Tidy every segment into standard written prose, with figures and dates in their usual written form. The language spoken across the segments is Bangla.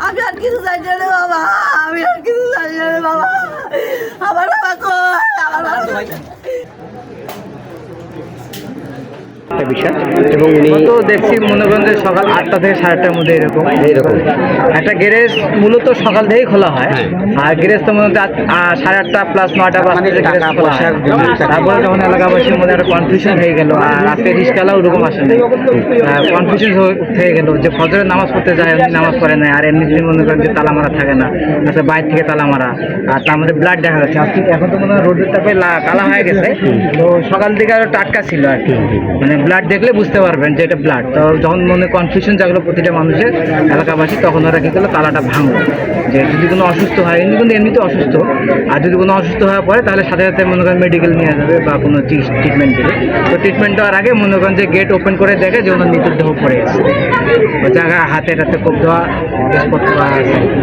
আমি আর কিছু চাই না রে বাবা, আমি আর কিছু চাই না রে বাবা। আমার বাবা কই, আমার বাবা বিষয় এবং উনি তো দেখছি মনে করেন যে সকাল 8টা থেকে 8:30টার মধ্যে এরকম একটা গ্যারেজ মূলত সকাল থেকেই খোলা হয়। আর গ্যারেজ তো মনে হয় 8:30 প্লাস 9টা বাজতে গ্যারেজ খোলা হয়। তারপরে যখন এলাকাবাসীর মধ্যে একটা কনফিউশন হয়ে গেল, আর রাতে রিস্কালাও ওরকম আসে নাই, কনফিউশন হয়ে গেল যে ফজরের নামাজ পড়তে যায় এমনি নামাজ পড়ে না, আর এমনি মনে করেন যে তালা মারা থাকে না, আচ্ছা বাইরে থেকে তালা মারা, আর তার মধ্যে ব্লাড দেখা যাচ্ছে। আজকে এখন তো মনে হয় রোদের তাপে কালা হয়ে গেছে, তো সকাল থেকে আরো টাটকা ছিল আর কি, মানে ব্লাড দেখলে বুঝতে পারবেন যে এটা ব্লাড। তো যখন মনে কনফিউশন জাগলো প্রতিটা মানুষের, এলাকাবাসী, তখন ওরা কী করলো, তালাটা ভাঙলো, যে যদি কোনো অসুস্থ হয়, কিন্তু এমনিতে অসুস্থ, আর যদি কোনো অসুস্থ হওয়ার পরে তাহলে সাথে সাথে মনে করেন মেডিকেল নিয়ে যাবে বা কোনো ট্রিটমেন্ট দেবে। তো ট্রিটমেন্ট দেওয়ার আগে মনে করেন যে গেট ওপেন করে দেখে যে ওনার মৃতদেহ পড়ে আছে, ওই জায়গায় হাতে টাতে কোপ দেওয়া, স্পট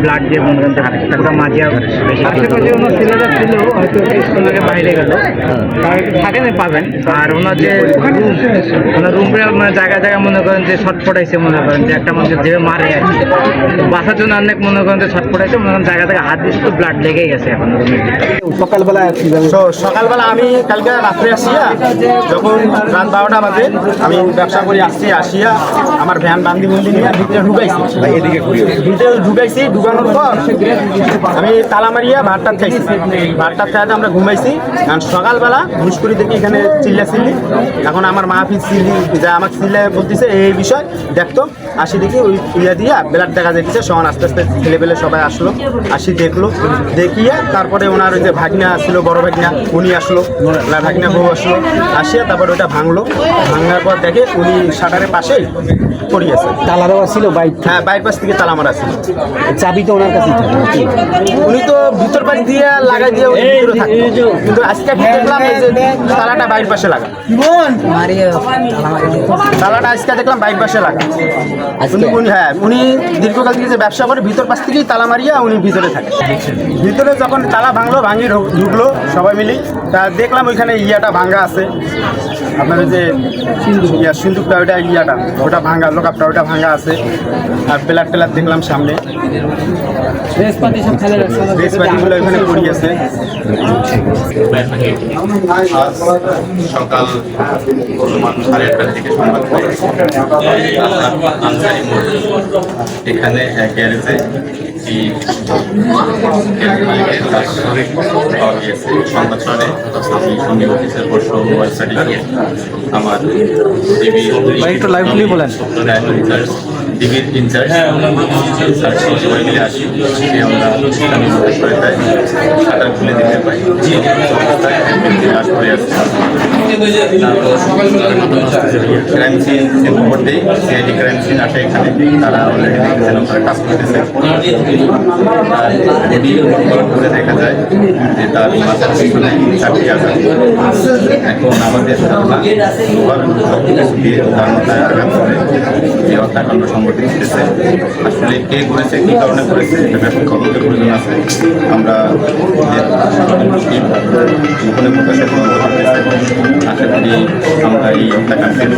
ব্লাড দিয়ে মনে করেন হাতে তারপরে মাঝিয়া আশেপাশে ওনার ছেলেরা ছিল, হয়তো স্কুল থেকে বাইরে গেল, থাকেন পাবেন। আর ওনার যে ওনার রুম মানে জায়গায় জায়গায় মনে করেন যে শর্ট ফটাইছে, মনে করেন যে একটা মানুষের যেভাবে মারে আর কি, বাঁচার জন্য অনেক মনে করেন যে শর্ট ফটাইছে, মনে করেন জায়গা থেকে হাত দিচ্ছে, তো ব্লাড লেগেই গেছে এখন সকালবেলা আমি কালকে রাত্রে আসিয়া, যখন রাত 12টা বাজে, আমি ব্যবসা করে আসিয়া আমার ভ্যান বান্দি বন্দি নিয়ে ভিতরে ঢুকাইছি, ভিতরে ঢুকাইছি। ঢুকানোর পর আমি তালা মারিয়া ভাতটা খাইছি, ভাতটা খাইতে আমরা ঘুমাইছি। কারণ সকালবেলা ঘুষ করে দেখি এখানে চিল্লি, এখন আমার মাহফিজ চিল্লি যা আমাকে চিল্লা বলতেছে এই বিষয় দেখতো, আসি দেখি ওই ইয়া দিয়া ব্লাড দেখা যাইতেছে। সমান আস্তে আস্তে ছেলেবেলে সবাই আসলো, আসি দেখলো, দেখিয়ে তারপরে ওনার ওই যে ভাগনা ছিল, বড় ভাগনা, উনি আসলো, ভাগনা বউ আসলো, আসিয়া তারপর ওইটা ভাঙলো। ভাঙার পর দেখে উনি শাটারের পাশেই পড়িয়েছে। তালা দেওয়া ছিল বাইক? হ্যাঁ, বাইরের পাশ থেকে তালা মারা ছিল। চাবি তো ওনার কাছেই থাকে নাকি? উনি তো ভিতর পাশ দিয়ে লাগাই দিয়ে ভিতরে থাকে, কিন্তু আজকে দেখলাম এই যে তালাটা বাইরের পাশে লাগা, তালাটা আজকে দেখলাম বাইরের পাশে লাগা। হ্যাঁ, উনি দীর্ঘকাল থেকে যে ব্যবসা করে ভিতর পাশ থেকেই তালা মারিয়া উনি ভিতরে থাকে। ভিতরে যখন তালা ভাঙলো, ভাঙি ঢুকলো সবাই মিলি, তা দেখলাম ওইখানে ইয়াটা ভাঙা আছে, আপনার যে সিন্দুকটা ওইটা ইয়াটা ওটা ভাঙা, লোকাপটা ওটা ভাঙা আছে, আর প্লাট দেখলাম সামনে, ড্রেসপাতিগুলো ওইখানে পড়িয়েছে। সকাল 8:30 থেকে সংবাদ আনসারি মোড়, এখানে এক গ্যারেজে পাওয়া গিয়েছে। সংবাদ শুনে আমি সঙ্গে অফিসের বসে ওয়েবসাইটে আমার ডিবির ইনচার্জ সবাই মিলে আসি, আমরা শাটার খুলে দিতে পাই, লাশ পড়ে আছে। ক্রাইম সিন খবর দিই, সিআইডি ক্রাইম সিন আসে এখানে, তারা অলরেডি দেখেছেন, ওখানে কাজ করতেছে। করে দেখা যায় যে তার মাথার পিছনে 4টি আঘাত। এখন আমাদের তার মাথায় আঘাত করে যে হত্যাকাণ্ড সংঘটিত হয়েছে। আসলে কে করেছে, কী কারণে করেছে, এটা ব্যাপক তদন্তের প্রয়োজন আছে। আমরা গোপনে প্রকাশের আশা করি আমরা এই হত্যাকাণ্ডের